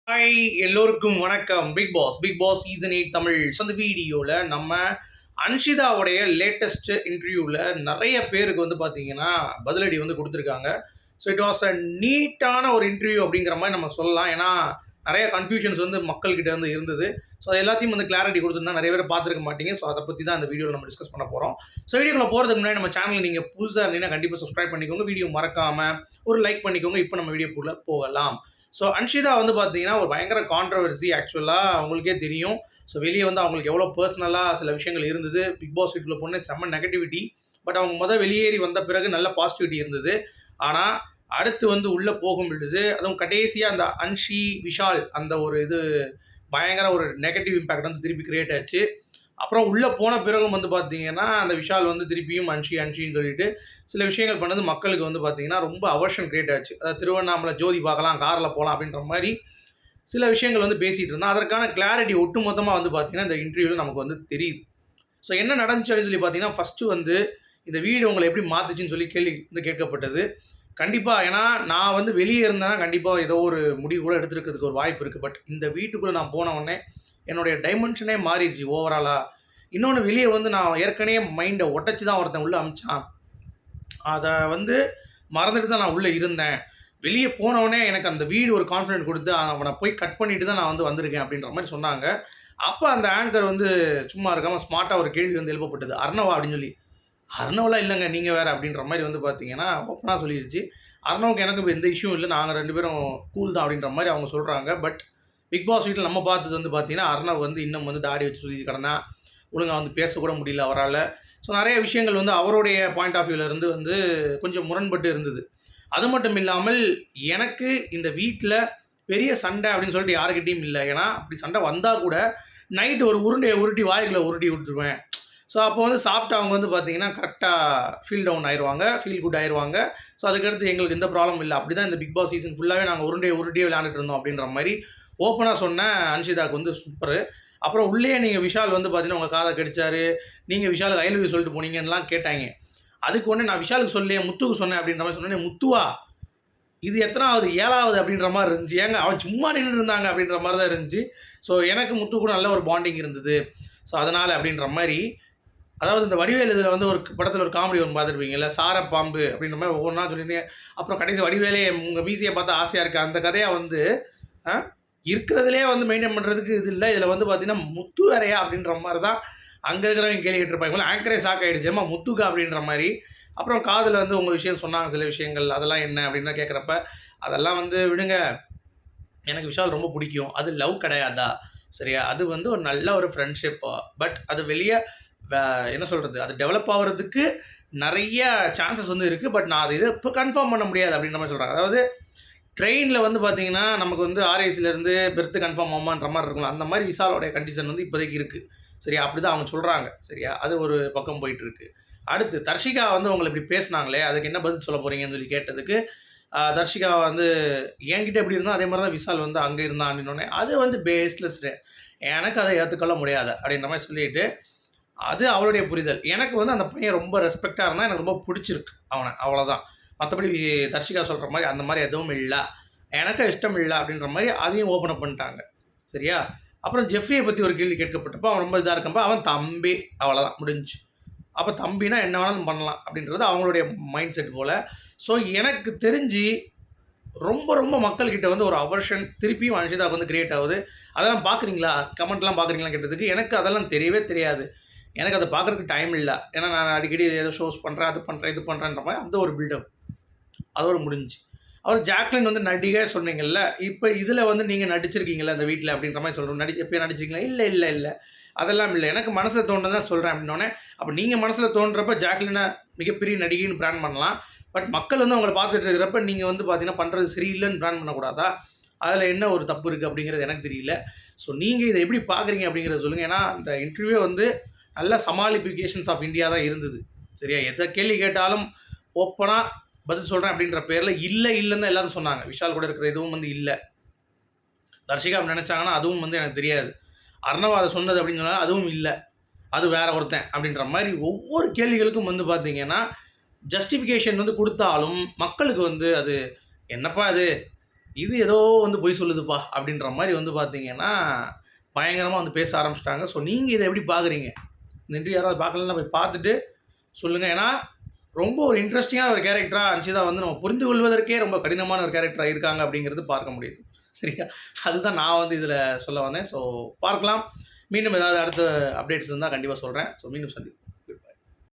Hi எல்லோருக்கும் வணக்கம். Bigg Boss season 8 Tamil. So அந்த வீடியோவில் நம்ம அன்ஷிதாவுடைய லேட்டஸ்ட் இன்டர்வியூவில் நிறைய பேருக்கு வந்து பார்த்தீங்கன்னா பதிலடி வந்து கொடுத்துருக்காங்க. ஸோ இட் வாஸ் அ நீட்டான ஒரு இன்டர்வியூ அப்படிங்கிற மாதிரி நம்ம சொல்லலாம். ஏன்னா நிறைய கன்ஃபியூஷன்ஸ் வந்து மக்கள்கிட்ட வந்து இருந்தது. ஸோ அது எல்லாத்தையும் வந்து கிளாரிட்டி கொடுத்துருந்தா நிறைய பேர் பார்த்துருக்க மாட்டீங்க. ஸோ அதை பற்றி தான் அந்த வீடியோவில் நம்ம டிஸ்கஸ் பண்ண போகிறோம். ஸோ வீடியோக்குள்ள போகிறதுக்கு முன்னாடி நம்ம சேனல் நீங்கள் புதுசாக இருந்தீங்கன்னா கண்டிப்பாக சப்ஸ்கிரைப் பண்ணிக்கோங்க. வீடியோ மறக்காமல் ஒரு லைக் பண்ணிக்கோங்க. இப்போ நம்ம வீடியோக்குள்ளே போகலாம். ஸோ அன்ஷிதா வந்து பார்த்தீங்கன்னா ஒரு பயங்கர கான்ட்ரவர்சி. ஆக்சுவலாக அவங்களுக்கே தெரியும். ஸோ வெளியே வந்து அவங்களுக்கு எவ்வளோ பர்சனலாக சில விஷயங்கள் இருந்தது. பிக் பாஸ் வீட்டுக்குள்ள போனே செம்ம நெகட்டிவிட்டி. பட் அவங்க வெளியேறி வந்த பிறகு நல்ல பாசிட்டிவிட்டி இருந்தது. ஆனால் அடுத்து வந்து உள்ளே போகும் பொழுது அதுவும் கடைசியாக அந்த அன்ஷி விஷால் அந்த ஒரு இது பயங்கர ஒரு நெகட்டிவ் இம்பேக்ட் வந்து திருப்பி கிரியேட் ஆச்சு. அப்புறம் உள்ளே போன பிறகும் வந்து பார்த்தீங்கன்னா அந்த விஷால் வந்து திருப்பியும் அன்ஷின்னு சொல்லிட்டு சில விஷயங்கள் பண்ணது மக்களுக்கு வந்து பார்த்தீங்கன்னா ரொம்ப அவர்ஷன் கிரியேட் ஆச்சு. அதாவது திருவண்ணாமலை ஜோதி பார்க்கலாம், காரில் போகலாம் அப்படின்ற மாதிரி சில விஷயங்கள் வந்து பேசிகிட்டு இருந்தோம். அதற்கான கிளாரிட்டி ஒட்டுமொத்தமாக வந்து பார்த்தீங்கன்னா இந்த இன்டர்வியூவில் நமக்கு வந்து தெரியுது. ஸோ என்ன நடந்துச்சு அப்படின்னு சொல்லி பார்த்தீங்கன்னா ஃபஸ்ட்டு வந்து இந்த வீடு உங்களை எப்படி மாற்றுச்சுன்னு சொல்லி கேள்வி வந்து கேட்கப்பட்டது. கண்டிப்பாக ஏன்னா நான் வந்து வெளியே இருந்தேன்னா கண்டிப்பாக ஏதோ ஒரு முடிவு கூட எடுத்துருக்கிறதுக்கு ஒரு வாய்ப்பு இருக்குது. பட் இந்த வீட்டுக்குள்ளே நான் போன உடனே என்னுடைய டைமென்ஷனே மாறிடுச்சு ஓவராலாக. இன்னொன்று வெளியே வந்து நான் ஏற்கனவே மைண்டை உடச்சி தான் ஒருத்தன் உள்ளே அமிச்சான். அதை வந்து மறந்துட்டு தான் நான் உள்ளே இருந்தேன். வெளியே போனவொடனே எனக்கு அந்த வீடு ஒரு கான்ஃபிடென்ட் கொடுத்து அவனை போய் கட் பண்ணிட்டு தான் நான் வந்து வந்திருக்கேன் அப்படின்ற மாதிரி சொன்னாங்க. அப்போ அந்த ஆங்கர் வந்து சும்மா இருக்காமல் ஸ்மார்ட்டாக ஒரு கேள்வி வந்து எழுப்பப்பட்டது. அர்ணவா அப்படின்னு சொல்லி. அர்ணவெலாம் இல்லைங்க நீங்கள் வேறு அப்படின்ற மாதிரி வந்து பார்த்தீங்கன்னா ஓப்பனாக சொல்லிடுச்சு. அர்ணவுக்கு எனக்கு எந்த இஷ்யூவும் இல்லை, நாங்கள் 2 பேரும் கூல் தான் அப்படின்ற மாதிரி அவங்க சொல்கிறாங்க. பட் பிக் பாஸ் வீட்டில் நம்ம பார்த்தது வந்து பார்த்தீங்கன்னா அர்ணவ் வந்து இன்னும் வந்து தாடி வச்சு சுற்றிட்டு கிடந்தான். ஒழுங்காக வந்து பேசக்கூட முடியல அவரால். ஸோ நிறைய விஷயங்கள் வந்து அவருடைய பாயிண்ட் ஆஃப் வியூவிலேருந்து வந்து கொஞ்சம் முரண்பட்டு இருந்தது. அது மட்டும் இல்லாமல் எனக்கு இந்த வீட்டில் பெரிய சண்டை அப்படின்னு சொல்லிட்டு யாருக்கிட்டையும் இல்லை. ஏன்னா அப்படி சண்டை வந்தால் கூட நைட்டு ஒரு உருண்டையை உருட்டி வாய்க்குள்ளே உருட்டி விட்டுருவேன். ஸோ அப்போ வந்து சாப்பிட்டு அவங்க வந்து பார்த்தீங்கன்னா கரெக்டாக ஃபீல் டவுன் ஆயிடுவாங்க, ஃபீல் குட் ஆயிடுவாங்க. ஸோ அதுக்கடுத்து எங்களுக்கு எந்த ப்ராப்ளம் இல்லை. அப்படி தான் இந்த பிக் பாஸ் சீசன் ஃபுல்லாகவே நாங்கள் உருண்டையே விளையாண்டுட்டு இருந்தோம் அப்படின்ற மாதிரி ஓப்பனாக சொன்ன அன்ஷிதாவுக்கு வந்து சூப்பரு. அப்புறம் உள்ளே நீங்கள் விஷால் வந்து பார்த்தீங்கன்னா உங்கள் காதை கடிச்சாரு, நீங்கள் விஷாலுக்கு ஐ லவ் யூ சொல்லிட்டு போனீங்கன்னெலாம் கேட்டாங்க. அதுக்கு ஒன்று நான் விஷாலுக்கு சொல்லலையே முத்துக்கு சொன்னேன் அப்படின்ற மாதிரி சொன்னேன். முத்துவா இது எத்தனாவது 7வது அப்படின்ற மாதிரி இருந்துச்சு. ஏங்க அவன் சும்மா நின்று இருந்தாங்க அப்படின்ற மாதிரி தான் இருந்துச்சு. ஸோ எனக்கு முத்து கூட நல்ல ஒரு பாண்டிங் இருந்தது. ஸோ அதனால் அப்படின்ற மாதிரி அதாவது இந்த வடிவேலு இதில் வந்து ஒரு படத்தில் ஒரு காமெடி ஒன்று பார்த்துருப்பீங்கல்ல, சாரப்பாம்பு அப்படின்ற மாதிரி ஒவ்வொன்றா சொல்லிட்டு அப்புறம் கடைசி வடிவேலே உங்கள் மீசையை பார்த்தா ஆசையாக இருக்குது அந்த கதையாக வந்து இருக்கிறதுலே வந்து மெயின்டைன் பண்ணுறதுக்கு இது இல்லை. இதில் வந்து பார்த்தீங்கன்னா முத்து வேறையா அப்படின்ற மாதிரி தான் அங்கே இருக்கிறவங்க கேள்வி கேட்டிருப்பாங்க. ஆங்கரே ஷாக் ஆகிடுச்சு, ஏமா முத்துக்கா அப்படின்ற மாதிரி. அப்புறம் காதில் வந்து உங்கள் விஷயம் சொன்னாங்க சில விஷயங்கள், அதெல்லாம் என்ன அப்படின்னு கேட்குறப்ப அதெல்லாம் வந்து விடுங்க, எனக்கு விஷால் ரொம்ப பிடிக்கும், அது லவ் கிடையாதா சரியா, அது வந்து ஒரு நல்ல ஒரு ஃப்ரெண்ட்ஷிப். பட் அது வெளியே என்ன சொல்கிறது, அது டெவலப் ஆகிறதுக்கு நிறைய சான்சஸ் வந்து இருக்குது. பட் நான் அது இப்போ கன்ஃபார்ம் பண்ண முடியாது அப்படின்ற மாதிரி சொல்கிறாங்க. அதாவது ட்ரெயினில் வந்து பார்த்தீங்கன்னா நமக்கு வந்து ஆர்ஏசிலேருந்து பெர்த்து கன்ஃபார்ம் ஆகுமான்ற மாதிரி இருக்கும். அந்த மாதிரி விசாலோடைய கண்டிஷன் வந்து இப்போதைக்கு இருக்குது சரியா. அப்படி தான் அவங்க சொல்கிறாங்க சரியா. அது ஒரு பக்கம் போயிட்டுருக்கு. அடுத்து தர்ஷிகா வந்து உங்களை இப்படி பேசினாங்களே அதுக்கு என்ன பதில் சொல்ல போகிறீங்கன்னு சொல்லி கேட்டதுக்கு தர்ஷிகா வந்து என்கிட்ட எப்படி இருந்தால் அதே மாதிரி தான் விஷால் வந்து அங்கே இருந்தான் அப்படின்னோடனே அது வந்து பேஸ்லெஸ்டு, எனக்கு அதை ஏற்றுக்கொள்ள முடியாது அப்படின்ற மாதிரி சொல்லிட்டு அது அவளுடைய புரிதல். எனக்கு வந்து அந்த பையன் ரொம்ப ரெஸ்பெக்டாக இருந்தால் எனக்கு ரொம்ப பிடிச்சிருக்கு அவனை, அவ்வளோதான். மற்றபடி தர்ஷிகா சொல்கிற மாதிரி அந்த மாதிரி எதுவும் இல்லை, எனக்கு இஷ்டம் இல்லை அப்படின்ற மாதிரி அதையும் ஓப்பன் அப் பண்ணிட்டாங்க சரியா. அப்புறம் ஜெஃப்ரியை பற்றி ஒரு கேள்வி கேட்கப்பட்டப்போ அவன் ரொம்ப இதாக இருக்கப்போ அவன் தம்பி, அவ்வளோதான் முடிஞ்சு. அப்போ தம்பினா என்ன வேணாலும் பண்ணலாம் அப்படின்றது அவங்களுடைய மைண்ட் செட் போல். ஸோ எனக்கு தெரிஞ்சு ரொம்ப ரொம்ப மக்கள்கிட்ட வந்து ஒரு அவர்ஷன் திருப்பியும் அன்ஷிதாவுக்கு வந்து கிரியேட் ஆகுது. அதெல்லாம் பார்க்குறீங்களா, கமெண்ட்லாம் பார்க்குறீங்களா கேட்டதுக்கு எனக்கு அதெல்லாம் தெரியவே தெரியாது. எனக்கு அதை பார்க்குறதுக்கு டைம் இல்லை. ஏன்னா நான் அடிக்கடி ஏதோ ஷோஸ் பண்ணுறேன், அது பண்ணுறேன், இது பண்ணுறேன்ற மாதிரி அந்த ஒரு பில்டப் அதோடு முடிஞ்சு. அவர் ஜாக்லின் வந்து நடிகை சொன்னீங்கல்ல, இப்போ இதில் வந்து நீங்கள் நடிச்சிருக்கீங்களா அந்த வீட்டில் அப்படின்ற மாதிரி சொல்கிறோம். எப்போ நடிச்சிங்களா? இல்லை அதெல்லாம் இல்லை, எனக்கு மனசில் தோணுறது தான் சொல்கிறேன் அப்படின்னோடனே. அப்போ நீங்கள் மனசில் தோன்றப்ப ஜாக்லினை மிகப்பெரிய நடிகைன்னு பிராண்ட் பண்ணலாம். பட் மக்கள் வந்து அவங்கள பார்த்துட்டு இருக்கிறப்ப நீங்கள் வந்து பார்த்தீங்கன்னா பண்ணுறது சரியில்லைன்னு பிராண்ட் பண்ணக்கூடாதா? அதில் என்ன ஒரு தப்பு இருக்குது அப்படிங்கிறது எனக்கு தெரியல. ஸோ நீங்கள் இதை எப்படி பார்க்குறீங்க அப்படிங்கிறத சொல்லுங்கள். ஏன்னா அந்த இன்டர்வியூ வந்து நல்ல சமாளிஃபிகேஷன்ஸ் ஆஃப் இந்தியா தான் இருந்தது சரியா. எதை கேள்வி கேட்டாலும் ஓப்பனாக பதில் சொல்கிறேன் அப்படின்ற பேரில் இல்லைன்னு தான் எல்லோரும் சொன்னாங்க. விஷால் கூட இருக்கிற எதுவும் வந்து இல்லை. தர்ஷிகா அப்படி நினச்சாங்கன்னா அதுவும் வந்து எனக்கு தெரியாது. அர்ணவ் அதை சொன்னது அப்படின்னு சொன்னால் அதுவும் இல்லை, அது வேற ஒருத்தன் அப்படின்ற மாதிரி ஒவ்வொரு கேள்விகளுக்கும் வந்து பார்த்தீங்கன்னா ஜஸ்டிஃபிகேஷன் வந்து கொடுத்தாலும் மக்களுக்கு வந்து அது என்னப்பா அது இது ஏதோ வந்து பொய் சொல்லுதுப்பா அப்படின்ற மாரி வந்து பார்த்தீங்கன்னா, பயங்கரமா வந்து பேச ஆரம்பிச்சுட்டாங்க. ஸோ நீங்க இத எப்படி பார்க்குறீங்க? இந்த இன்டர்வியூ யாராவது பார்க்கலன்னா போய் பார்த்துட்டு சொல்லுங்க. ஏன்னா, ரொம்ப ஒரு இன்ட்ரஸ்டிங்கான ஒரு கேரக்டரா அன்ஷிதா வந்து நம்ம புரிந்து கொள்வதற்கே ரொம்ப கடினமான ஒரு கேரக்டரா இருக்காங்க அப்படிங்கிறது பார்க்க முடியுது. சரியா? அதுதான் நான் வந்து இதில சொல்ல வந்தேன். ஸோ பார்க்கலாம். மீண்டும் ஏதாவது அடுத்த அப்டேட்ஸ் இருந்தா கண்டிப்பா சொல்றேன். ஸோ மீண்டும் சந்திப்போம்.